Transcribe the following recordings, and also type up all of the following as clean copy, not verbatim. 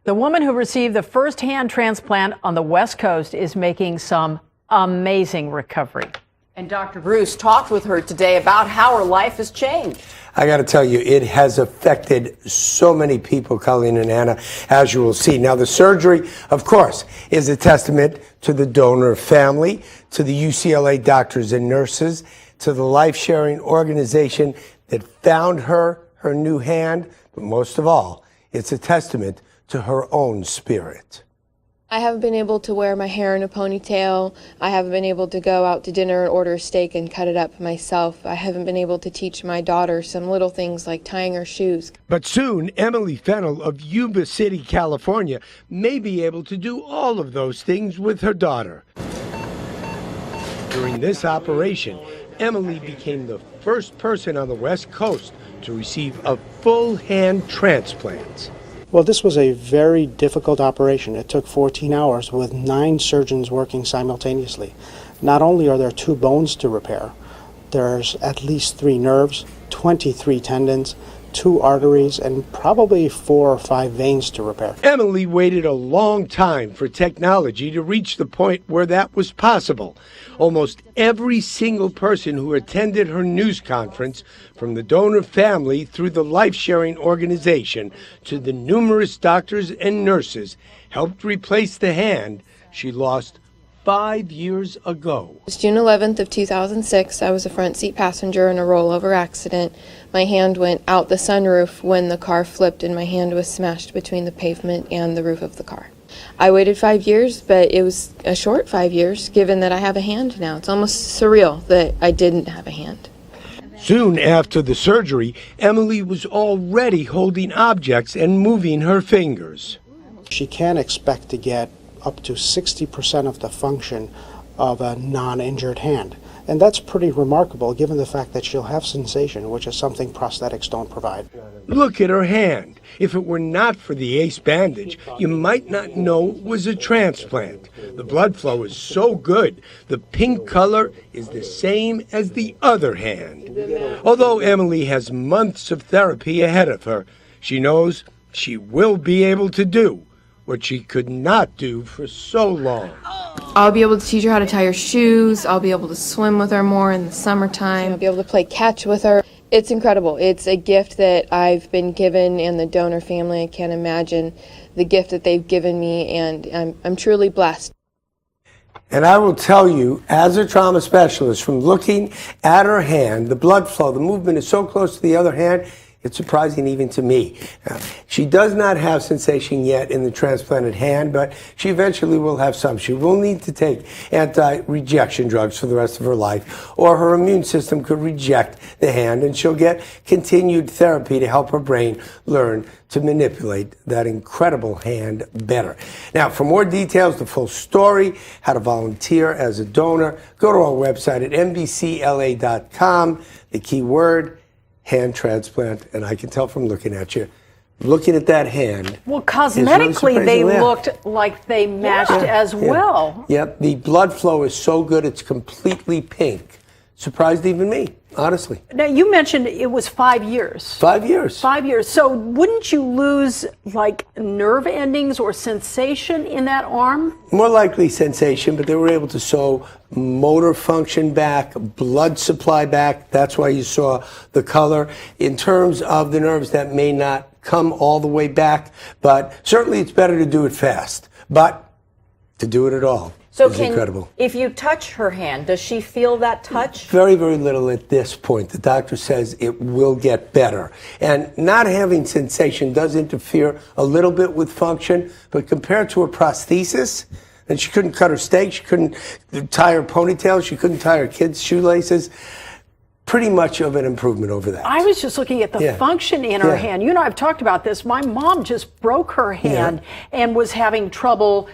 The woman who received the first hand transplant on the West Coast is making some amazing recovery. And Dr. Bruce talked with her today about how her life has changed. I got to tell you, it has affected so many people, Colleen and Anna, as you will see. Now, the surgery, of course, is a testament to the donor family, to the UCLA doctors and nurses, to the life-sharing organization that found her new hand, but most of all, it's a testament to her own spirit. I haven't been able to wear my hair in a ponytail. I haven't been able to go out to dinner and order a steak and cut it up myself. I haven't been able to teach my daughter some little things like tying her shoes. But soon, Emily Fennel of Yuba City, California, may be able to do all of those things with her daughter. During this operation, Emily became the first person on the West Coast to receive a full hand transplant. Well, this was a very difficult operation. It took 14 hours with 9 surgeons working simultaneously. Not only are there 2 bones to repair, there's at least 3 nerves, 23 tendons, 2 arteries, and probably 4 or 5 veins to repair. Emily waited a long time for technology to reach the point where that was possible. Almost every single person who attended her news conference, from the donor family through the life-sharing organization to the numerous doctors and nurses, helped replace the hand she lost 5 years ago. It was June 11th of 2006. I was a front seat passenger in a rollover accident. My hand went out the sunroof when the car flipped and my hand was smashed between the pavement and the roof of the car. I waited 5 years, but it was a short 5 years given that I have a hand now. It's almost surreal that I didn't have a hand. Soon after the surgery, Emily was already holding objects and moving her fingers. She can expect to get up to 60% of the function of a non-injured hand. And that's pretty remarkable given the fact that she'll have sensation, which is something prosthetics don't provide. Look at her hand. If it were not for the ACE bandage, you might not know it was a transplant. The blood flow is so good. The pink color is the same as the other hand. Although Emily has months of therapy ahead of her, she knows she will be able to do what she could not do for so long. I'll be able to teach her how to tie her shoes. I'll be able to swim with her more in the summertime. I'll be able to play catch with her. It's incredible. It's a gift that I've been given, and the donor family, I can't imagine the gift that they've given me, and I'm truly blessed. And I will tell you, as a trauma specialist, from looking at her hand, the blood flow, the movement is so close to the other hand, it's surprising even to me. She does not have sensation yet in the transplanted hand, but she eventually will have some. She will need to take anti-rejection drugs for the rest of her life, or her immune system could reject the hand, and she'll get continued therapy to help her brain learn to manipulate that incredible hand better. Now, for more details, the full story, how to volunteer as a donor, go to our website at nbcla.com. The key word, hand transplant, and I can tell from looking at you, looking at that hand. Well, cosmetically, they looked like they matched as well. Yep, the blood flow is so good, it's completely pink. Surprised even me, honestly. Now, you mentioned it was 5 years. 5 years. 5 years. So wouldn't you lose, like, nerve endings or sensation in that arm? More likely sensation, but they were able to sew motor function back, blood supply back. That's why you saw the color. In terms of the nerves, that may not come all the way back, but certainly it's better to do it fast. But to do it at all is incredible. If you touch her hand, does she feel that touch? Very, very little at this point. The doctor says it will get better. And not having sensation does interfere a little bit with function, but compared to a prosthesis, and she couldn't cut her steak, she couldn't tie her ponytail, she couldn't tie her kids' shoelaces, pretty much of an improvement over that. I was just looking at the function in her hand. You know, I've talked about this. My mom just broke her hand and was having trouble,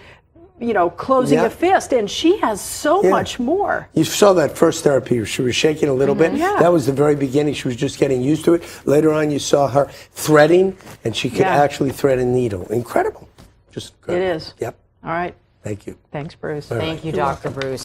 you know, closing a fist, and she has so much more. You saw that first therapy. She was shaking a little bit. That was the very beginning. She was just getting used to it. Later on, you saw her threading, and she could actually thread a needle. Incredible. Just incredible. It is. Yep. All right. Thank you. Thanks, Bruce. Thank you, Dr. Bruce.